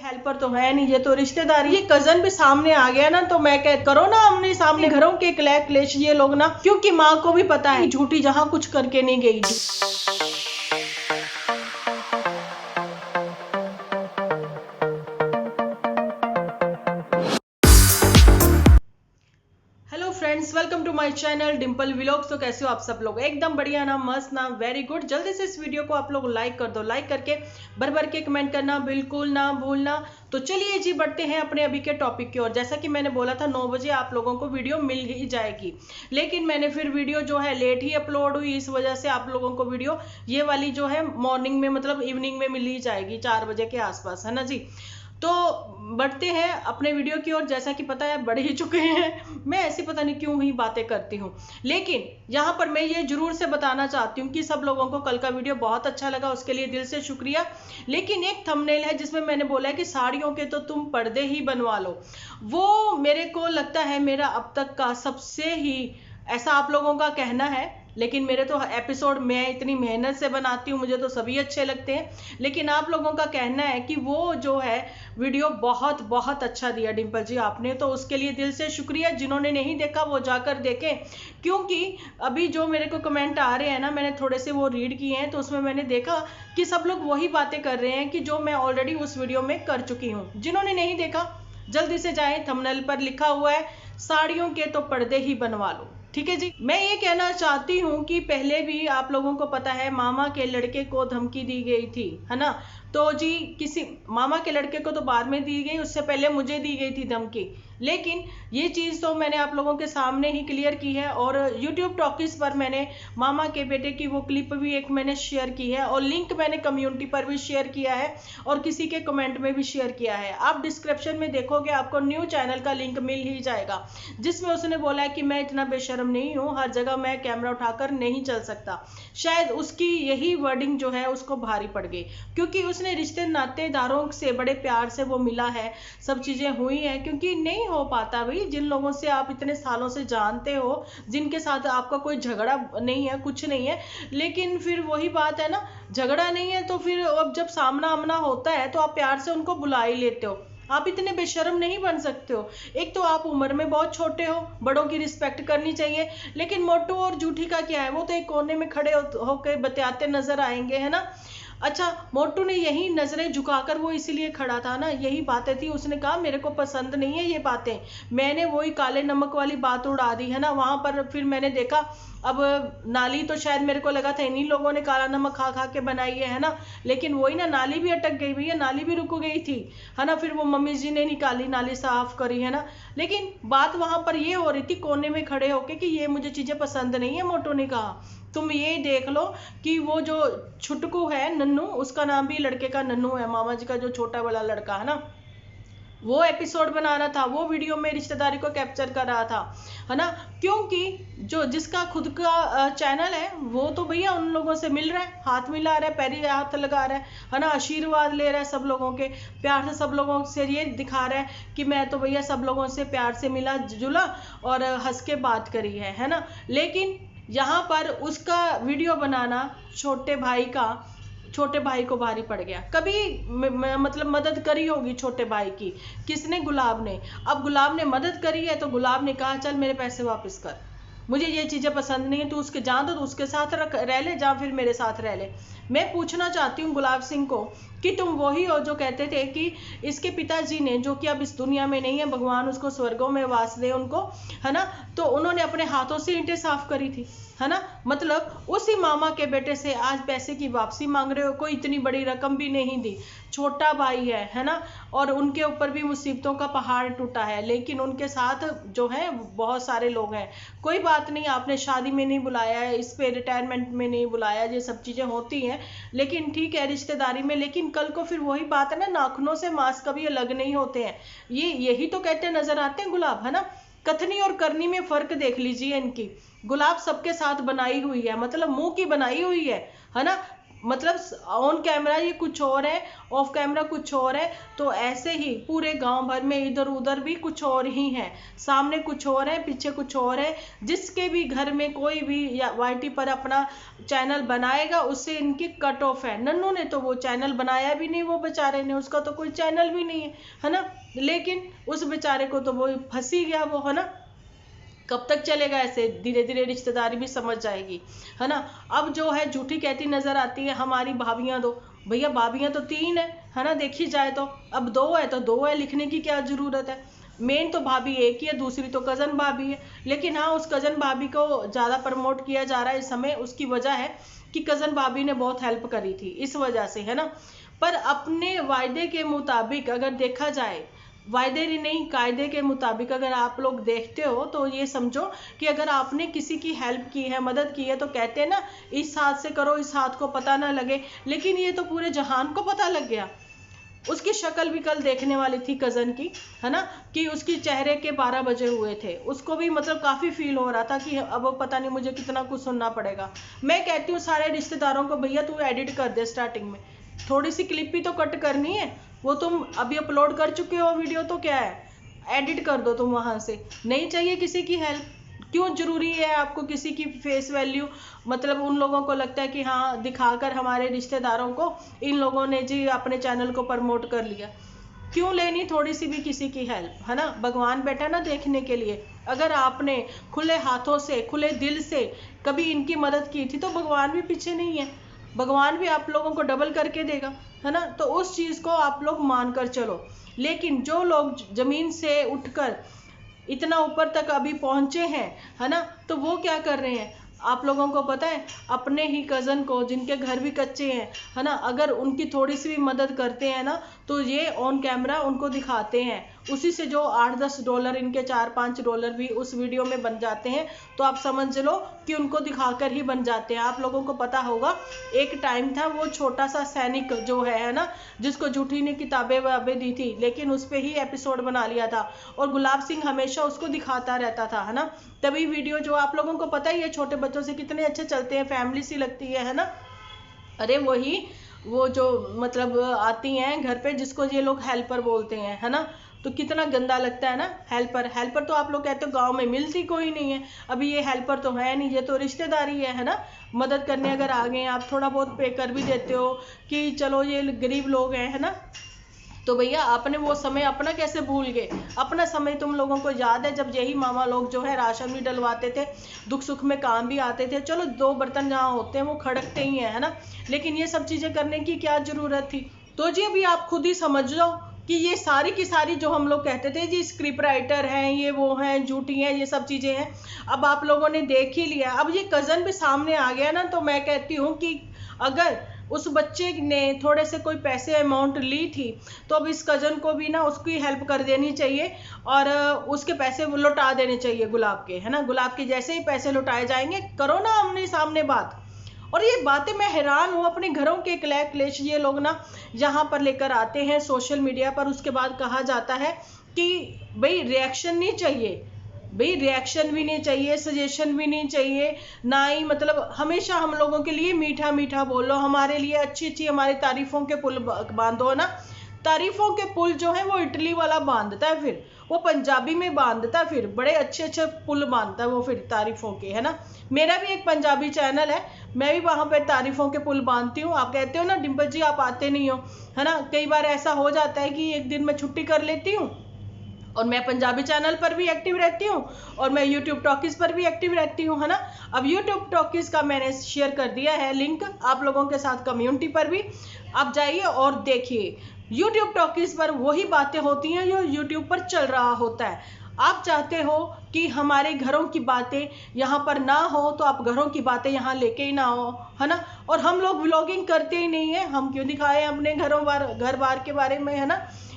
Helper तो है नहीं, ये तो रिश्तेदार, ये कजन भी सामने आ गया ना, तो मैं कह करो ना हमने सामने घरों के क्लेश ये लोग ना, क्योंकि माँ को भी पता है झूठी जहाँ कुछ करके नहीं गई। Hello friends, welcome to my channel Dimple vlogs. तो कैसे हो आप सब लोग? एकदम बढ़िया ना, मस्त ना, वेरी गुड। जल्दी से इस वीडियो को आप लोग लाइक कर दो, लाइक करके भर भर के कमेंट करना बिल्कुल ना भूलना। तो चलिए जी, बढ़ते हैं अपने अभी के टॉपिक की ओर। जैसा कि मैंने बोला था 9 बजे आप लोगों को वीडियो मिल ही जाएगी, लेकिन मैंने फिर वीडियो जो है लेट ही अपलोड हुई, इस वजह से आप लोगों को वीडियो ये वाली जो है मॉर्निंग में मतलब इवनिंग में मिल ही जाएगी 4 बजे के आसपास, है ना जी। तो बढ़ते हैं अपने वीडियो की ओर। जैसा कि पता है बढ़ ही चुके हैं, मैं ऐसी पता नहीं क्यों ही बातें करती हूँ, लेकिन यहाँ पर मैं ये जरूर से बताना चाहती हूँ कि सब लोगों को कल का वीडियो बहुत अच्छा लगा, उसके लिए दिल से शुक्रिया। लेकिन एक थंबनेल है जिसमें मैंने बोला है कि साड़ियों के तो तुम पर्दे ही बनवा लो, वो मेरे को लगता है मेरा अब तक का सबसे ही, ऐसा आप लोगों का कहना है, लेकिन मेरे तो एपिसोड मैं इतनी मेहनत से बनाती हूँ, मुझे तो सभी अच्छे लगते हैं, लेकिन आप लोगों का कहना है कि वो जो है वीडियो बहुत बहुत अच्छा दिया डिम्पल जी आपने, तो उसके लिए दिल से शुक्रिया। जिन्होंने नहीं देखा वो जाकर देखें, क्योंकि अभी जो मेरे को कमेंट आ रहे हैं ना, मैंने थोड़े से वो रीड किए हैं, तो उसमें मैंने देखा कि सब लोग वही बातें कर रहे हैं कि जो मैं ऑलरेडी उस वीडियो में कर चुकी हूँ। जिन्होंने नहीं देखा जल्दी से जाएं, थंबनेल पर लिखा हुआ है साड़ियों के तो पर्दे ही बनवा लो, ठीक है जी। मैं ये कहना चाहती हूँ कि पहले भी आप लोगों को पता है मामा के लड़के को धमकी दी गई थी, है ना। तो जी किसी मामा के लड़के को तो बाद में दी गई, उससे पहले मुझे दी गई थी धमकी, लेकिन ये चीज़ तो मैंने आप लोगों के सामने ही क्लियर की है। और यूट्यूब टॉकीज पर मैंने मामा के बेटे की वो क्लिप भी एक मैंने शेयर की है, और लिंक मैंने कम्युनिटी पर भी शेयर किया है, और किसी के कमेंट में भी शेयर किया है। आप डिस्क्रिप्शन में देखोगे आपको न्यू चैनल का लिंक मिल ही जाएगा, जिसमें उसने बोला है कि मैं इतना बेशर्म नहीं हूँ, हर जगह मैं कैमरा उठाकर नहीं चल सकता। शायद उसकी यही वर्डिंग जो है उसको भारी पड़ गई, क्योंकि उसने रिश्ते नातेदारों से बड़े प्यार से वो मिला है, सब चीज़ें हुई हैं, क्योंकि नहीं हो पाता भाई जिन लोगों से आप इतने सालों से जानते हो, जिनके साथ आपका कोई झगड़ा नहीं है, कुछ नहीं है, लेकिन फिर वही बात है ना, झगड़ा नहीं है तो फिर अब जब सामना आमना होता है तो आप प्यार से उनको बुला ही लेते हो। आप इतने बेशर्म नहीं बन सकते हो। एक तो आप उम्र में बहुत छोटे हो, बड़ों की रिस्पेक्ट करनी चाहिए, लेकिन मोटू और जूठी का क्या है, वो तो एक कोने में खड़े होकर बतियाते नजर आएंगे, है ना। अच्छा, मोटू ने यही नजरें झुकाकर वो इसीलिए खड़ा था ना, यही बातें थी, उसने कहा मेरे को पसंद नहीं है ये बातें, मैंने वही काले नमक वाली बात उड़ा दी, है ना। वहां पर फिर मैंने देखा, अब नाली तो शायद मेरे को लगा था इन्हीं लोगों ने काला नमक खा खा के बनाई है ना, लेकिन वही ना, नाली भी अटक गई भैया, नाली भी रुक गई थी, है ना। फिर वो मम्मी जी ने निकाली, नाली साफ करी, है ना। लेकिन बात वहां पर ये हो रही थी कोने में खड़े होके कि ये मुझे चीजें पसंद नहीं है, मोटू ने कहा। तुम ये देख लो कि वो जो छुटकू है नन्नू, उसका नाम भी लड़के का नन्नू है, मामा जी का जो छोटा वाला लड़का है ना, वो एपिसोड बना रहा था, वो वीडियो में रिश्तेदारी को कैप्चर कर रहा था, है ना। क्योंकि जो जिसका खुद का चैनल है वो तो भैया उन लोगों से मिल रहा है, हाथ मिला रहा है, पैरी हाथ लगा रहा है ना, आशीर्वाद ले रहा है सब लोगों के, प्यार से सब लोगों से ये दिखा रहा है कि मैं तो भैया सब लोगों से प्यार से मिला जुला और हंस के बात करी है ना। लेकिन यहाँ पर उसका वीडियो बनाना छोटे भाई को भारी पड़ गया। कभी मतलब मदद करी होगी छोटे भाई की, किसने? गुलाब ने। अब गुलाब ने मदद करी है तो गुलाब ने कहा चल मेरे पैसे वापस कर, मुझे ये चीजें पसंद नहीं है, तू उसके जान दो तो उसके साथ रह ले, जा फिर मेरे साथ रह ले। मैं पूछना चाहती हूँ गुलाब सिंह को कि तुम वही हो जो कहते थे कि इसके पिताजी ने, जो कि अब इस दुनिया में नहीं है, भगवान उसको स्वर्गों में वास दे उनको, है ना, तो उन्होंने अपने हाथों से ईंटें साफ करी थी, है ना। मतलब उसी मामा के बेटे से आज पैसे की वापसी मांग रहे हो, कोई इतनी बड़ी रकम भी नहीं दी, छोटा भाई है ना, और उनके ऊपर भी मुसीबतों का पहाड़ टूटा है, लेकिन उनके साथ जो है बहुत सारे लोग हैं। कोई बात नहीं, आपने शादी में नहीं बुलाया है, इस पे रिटायरमेंट में नहीं बुलाया, ये सब चीजें होती हैं, लेकिन ठीक है रिश्तेदारी में। लेकिन कल को फिर वही बात है ना, नाखूनों से मांस कभी अलग नहीं होते हैं, यही तो कहते नजर आते हैं गुलाब, है ना। कथनी और करनी में फर्क देख लीजिए इनकी। गुलाब सबके साथ बनाई हुई है, मतलब मुंह की बनाई हुई है ना। मतलब ऑन कैमरा ये कुछ और है, ऑफ कैमरा कुछ और है। तो ऐसे ही पूरे गांव भर में इधर उधर भी कुछ और ही है, सामने कुछ और है, पीछे कुछ और है। जिसके भी घर में कोई भी या वाईटी पर अपना चैनल बनाएगा उससे इनकी कट ऑफ है। नन्नू ने तो वो चैनल बनाया भी नहीं, वो बेचारे ने, उसका तो कोई चैनल भी नहीं है ना। लेकिन उस बेचारे को तो वो फंस ही गया वो, है ना। कब तक चलेगा ऐसे, धीरे धीरे रिश्तेदारी भी समझ जाएगी, है ना। अब जो है झूठी कहती नजर आती है हमारी भाभियां दो, भैया भाभियां तो 3 है ना, देखी जाए तो। अब 2 है तो 2 है, लिखने की क्या जरूरत है। मेन तो भाभी एक ही है, दूसरी तो कजन भाभी है। लेकिन हाँ, उस कजन भाभी को ज्यादा प्रमोट किया जा रहा है इस समय। उसकी वजह है कि कजन भाभी ने बहुत हेल्प करी थी, इस वजह से, है ना। पर अपने वायदे के मुताबिक अगर देखा जाए, वायदे नहीं कायदे के मुताबिक अगर आप लोग देखते हो तो ये समझो कि अगर आपने किसी की हेल्प की है, मदद की है, तो कहते हैं ना इस हाथ से करो इस हाथ को पता ना लगे। लेकिन ये तो पूरे जहान को पता लग गया। उसकी शक्ल भी कल देखने वाली थी कजन की, है ना, कि उसकी चेहरे के 12 बजे हुए थे। उसको भी मतलब काफी फील हो रहा था कि अब पता नहीं मुझे कितना कुछ सुनना पड़ेगा। मैं कहती हूँ सारे रिश्तेदारों को, भैया तू एडिट कर दे, स्टार्टिंग में थोड़ी सी क्लिप भी तो कट करनी है। वो तुम अभी अपलोड कर चुके हो वीडियो, तो क्या है, एडिट कर दो तुम वहां से। नहीं चाहिए किसी की हेल्प। क्यों जरूरी है आपको किसी की फेस वैल्यू, मतलब उन लोगों को लगता है कि हाँ दिखाकर हमारे रिश्तेदारों को इन लोगों ने जी अपने चैनल को प्रमोट कर लिया। क्यों लेनी थोड़ी सी भी किसी की हेल्प, है ना। भगवान बैठा ना देखने के लिए। अगर आपने खुले हाथों से खुले दिल से कभी इनकी मदद की थी तो भगवान भी पीछे नहीं है, भगवान भी आप लोगों को डबल करके देगा, है ना। तो उस चीज को आप लोग मानकर चलो। लेकिन जो लोग जमीन से उठकर इतना ऊपर तक अभी पहुंचे हैं, है ना, तो वो क्या कर रहे हैं आप लोगों को पता है। अपने ही कजन को जिनके घर भी कच्चे हैं, है ना, अगर उनकी थोड़ी सी भी मदद करते हैं ना तो ये ऑन कैमरा उनको दिखाते हैं। उसी से जो $8-10 इनके $4-5 भी उस वीडियो में बन जाते हैं। तो आप समझ लो कि उनको दिखाकर ही बन जाते हैं। आप लोगों को पता होगा एक टाइम था वो छोटा सा सैनिक जो है ना, जिसको झूठी ने किताबें वाबें दी थी, लेकिन उस पर ही एपिसोड बना लिया था और गुलाब सिंह हमेशा उसको दिखाता रहता था, है ना। तभी वीडियो जो आप लोगों को पता ही है छोटे बच्चों से कितने अच्छे चलते हैं, फैमिली सी लगती है ना। अरे वही वो जो मतलब आती हैं घर पे जिसको ये लोग हेल्पर बोलते हैं, है ना। तो कितना गंदा लगता है ना। हेल्पर हेल्पर तो आप लोग कहते हो गांव में मिलती कोई नहीं है। अभी ये हेल्पर तो है नहीं, ये तो रिश्तेदारी है ना। मदद करने अगर आ गए आप थोड़ा बहुत पे कर भी देते हो कि चलो ये गरीब लोग हैं, है ना। तो भैया आपने वो समय अपना कैसे भूल गए। अपना समय तुम लोगों को याद है जब यही मामा लोग जो है राशन भी डलवाते थे, दुख सुख में काम भी आते थे। चलो 2 बर्तन जहाँ होते हैं वो खड़कते ही है ना। लेकिन ये सब चीजें करने की क्या जरूरत थी। तो जी अभी आप खुद ही समझ लो कि ये सारी की सारी जो हम लोग कहते थे जी स्क्रिप्ट राइटर हैं, ये वो हैं, झूठी हैं, ये सब चीजें हैं। अब आप लोगों ने देख ही लिया। अब ये कजन भी सामने आ गया ना, तो मैं कहती हूँ कि अगर उस बच्चे ने थोड़े से कोई पैसे अमाउंट ली थी तो अब इस कजन को भी ना उसकी हेल्प कर देनी चाहिए और उसके पैसे लौटा देने चाहिए गुलाब के, है ना। गुलाब के जैसे ही पैसे लौटाए जाएंगे करो ना आमने सामने बात। और ये बातें मैं हैरान हूँ, अपने घरों के क्लेश ये लोग ना यहाँ पर लेकर आते हैं सोशल मीडिया पर। उसके बाद कहा जाता है कि भाई रिएक्शन नहीं चाहिए, भाई रिएक्शन भी नहीं चाहिए, सजेशन भी नहीं चाहिए, ना ही मतलब हमेशा हम लोगों के लिए मीठा मीठा बोलो, हमारे लिए अच्छी अच्छी हमारी तारीफों के पुल बांधो ना। तारीफों के पुल जो है वो इटली वाला बांधता है, फिर वो पंजाबी में बांधता है, फिर बड़े अच्छे अच्छे पुल बांधता है वो फिर तारीफों के, है ना। मेरा भी एक पंजाबी चैनल है, मैं भी वहां पे तारीफों के पुल बांधती हूँ। आप कहते हो ना डिम्पल जी आप आते नहीं हो, है ना। कई बार ऐसा हो जाता है कि एक दिन मैं छुट्टी कर लेती हूँ और मैं पंजाबी चैनल पर भी एक्टिव रहती हूँ और मैं यूट्यूब टॉकीज पर भी एक्टिव रहती हूँ, है ना। अब यूट्यूब टॉकीज का मैंने शेयर कर दिया है लिंक आप लोगों के साथ कम्युनिटी पर भी। आप जाइए और देखिए यूट्यूब टॉकीज पर वही बातें होती हैं जो यूट्यूब पर चल रहा होता है। आप चाहते हो कि हमारे घरों की बातें यहाँ पर ना हो तो आप घरों की बातें यहाँ लेके ही ना हो, है ना। और हम लोग व्लॉगिंग करते ही नहीं है, हम क्यों दिखाएं अपने घर बार के बारे में, है ना।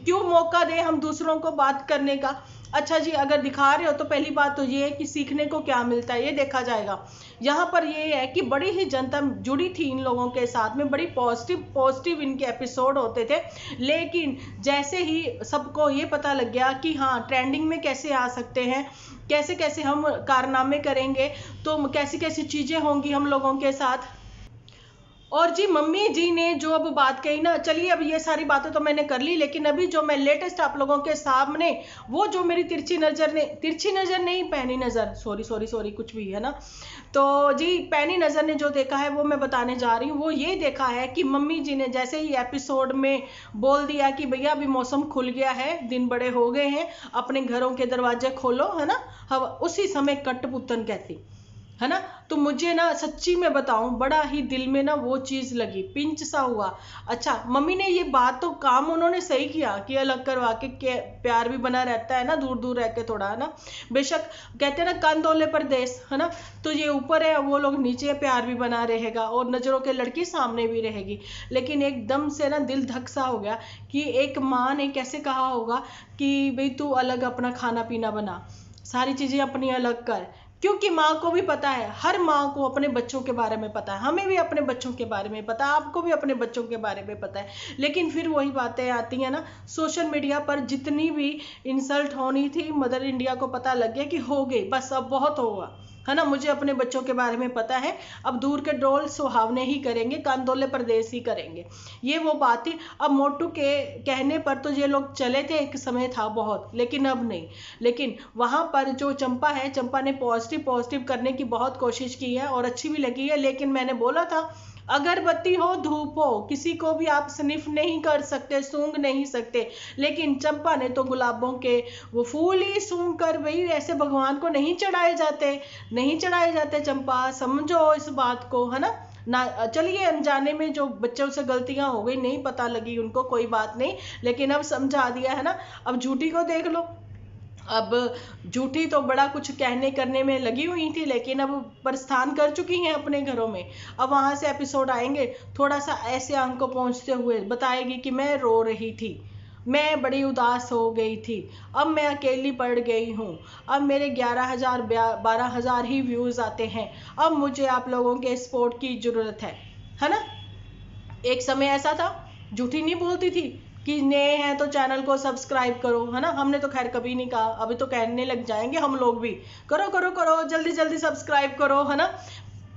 क्यों मौका दें हम दूसरों को बात करने का। अच्छा जी अगर दिखा रहे हो तो पहली बात तो ये है कि सीखने को क्या मिलता है ये देखा जाएगा। यहाँ पर ये है कि बड़ी ही जनता जुड़ी थी इन लोगों के साथ में, बड़ी पॉजिटिव इनके एपिसोड होते थे। लेकिन जैसे ही सबको ये पता लग गया कि हाँ ट्रेंडिंग में कैसे आ सकते हैं, कैसे कैसे हम कारनामे करेंगे, तो कैसी कैसी चीजें होंगी हम लोगों के साथ, और जी मम्मी जी ने जो अब बात कही ना, चलिए अब ये सारी बातें तो मैंने कर ली, लेकिन अभी जो मैं लेटेस्ट आप लोगों के सामने वो जो मेरी तिरछी नजर नहीं, पैनी नजर, सॉरी सॉरी सॉरी, कुछ भी है ना, तो जी पैनी नजर ने जो देखा है वो मैं बताने जा रही हूँ। वो ये देखा है कि मम्मी जी ने जैसे ही एपिसोड में बोल दिया कि भैया अभी मौसम खुल गया है, दिन बड़े हो गए हैं, अपने घरों के दरवाजे खोलो, है ना, हवा, उसी समय कठपुतन कहती, है ना। तो मुझे ना सच्ची में बताऊं, बड़ा ही दिल में ना वो चीज लगी, पिंच सा हुआ। अच्छा, मम्मी ने ये बात तो काम उन्होंने सही किया कि अलग करवा के प्यार भी बना रहता है ना, दूर दूर रह के थोड़ा, है ना। बेशक कहते हैं ना कंदोले परदेस, है ना, तो ये ऊपर है, वो लोग नीचे, प्यार भी बना रहेगा और नजरों के लड़की सामने भी रहेगी। लेकिन एकदम से ना दिल धक सा हो गया कि एक माँ ने कैसे कहा होगा कि भाई तू अलग अपना खाना पीना बना, सारी चीजें अपनी अलग कर, क्योंकि माँ को भी पता है, हर माँ को अपने बच्चों के बारे में पता है, हमें भी अपने बच्चों के बारे में पता है, आपको भी अपने बच्चों के बारे में पता है। लेकिन फिर वही बातें आती हैं ना, सोशल मीडिया पर जितनी भी इंसल्ट होनी थी, मदर इंडिया को पता लग गया कि हो गई, बस अब बहुत होगा, है ना। मुझे अपने बच्चों के बारे में पता है, अब दूर के डोल सुहावने ही करेंगे, कांदोले परदेस ही करेंगे, ये वो बात थी। अब मोटू के कहने पर तो ये लोग चले थे, एक समय था बहुत, लेकिन अब नहीं। लेकिन वहां पर जो चंपा है, चंपा ने पॉजिटिव पॉजिटिव करने की बहुत कोशिश की है और अच्छी भी लगी है। लेकिन मैंने बोला था, अगरबत्ती हो, धूप हो, किसी को भी आप स्निफ नहीं कर सकते, सूंघ नहीं सकते। लेकिन चंपा ने तो गुलाबों के वो फूल ही सूंघ कर, भाई ऐसे भगवान को नहीं चढ़ाए जाते, नहीं चढ़ाए जाते। चंपा समझो इस बात को, है ना। चलिए अनजाने में जो बच्चों से गलतियां हो गई, नहीं पता लगी उनको, कोई बात नहीं, लेकिन अब समझा दिया, है ना। अब झूठी को देख लो, अब झूठी तो बड़ा कुछ कहने करने में लगी हुई थी, लेकिन अब प्रस्थान कर चुकी हैं अपने घरों में। अब वहां से एपिसोड आएंगे, थोड़ा सा ऐसे अंक को पहुंचते हुए बताएगी कि मैं रो रही थी, मैं बड़ी उदास हो गई थी, अब मैं अकेली पड़ गई हूँ, अब मेरे 11,000 12,000 ही व्यूज आते हैं, अब मुझे आप लोगों के सपोर्ट की जरूरत है ना। एक समय ऐसा था, झूठी नहीं बोलती थी कि नए हैं तो चैनल को सब्सक्राइब करो, है ना। हमने तो खैर कभी नहीं कहा, अभी तो कहने लग जाएंगे हम लोग भी, करो करो करो, जल्दी जल्दी सब्सक्राइब करो, है ना।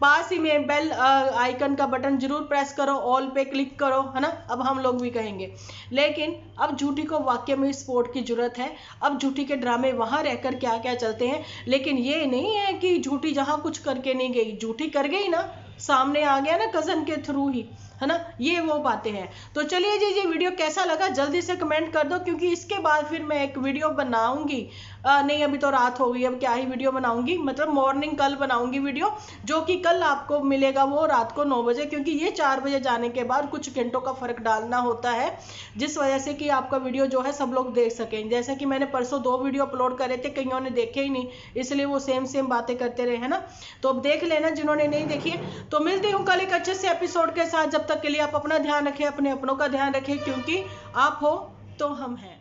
पास ही में बेल आइकन का बटन जरूर प्रेस करो, ऑल पे क्लिक करो, है ना। अब हम लोग भी कहेंगे। लेकिन अब झूठी को वाकई में सपोर्ट की जरूरत है। अब झूठी के ड्रामे वहां रहकर क्या क्या चलते हैं, लेकिन ये नहीं है कि झूठी जहां कुछ करके नहीं गई, झूठी कर गई ना, सामने आ गया ना कजन के थ्रू ही, है ना। ये वो बातें हैं। तो चलिए जी, ये वीडियो कैसा लगा जल्दी से कमेंट कर दो, क्योंकि इसके बाद फिर मैं एक वीडियो बनाऊंगी। नहीं अभी तो रात हो गई, अब क्या ही वीडियो बनाऊंगी, मतलब मॉर्निंग कल बनाऊंगी वीडियो, जो कि कल आपको मिलेगा वो रात को 9 बजे, क्योंकि ये 4 बजे जाने के बाद कुछ घंटों का फर्क डालना होता है, जिस वजह से कि आपका वीडियो जो है सब लोग देख सकें। जैसे कि मैंने परसों 2 वीडियो अपलोड करे थे, कईयों ने देखे ही नहीं, इसलिए वो सेम सेम बातें करते रहे, है ना। तो अब देख लेना जिन्होंने नहीं देखी है। तो मिलती हूँ कल एक अच्छे से एपिसोड के साथ, जब तक के लिए आप अपना ध्यान रखें, अपने अपनों का ध्यान रखें, क्योंकि आप हो तो हम हैं।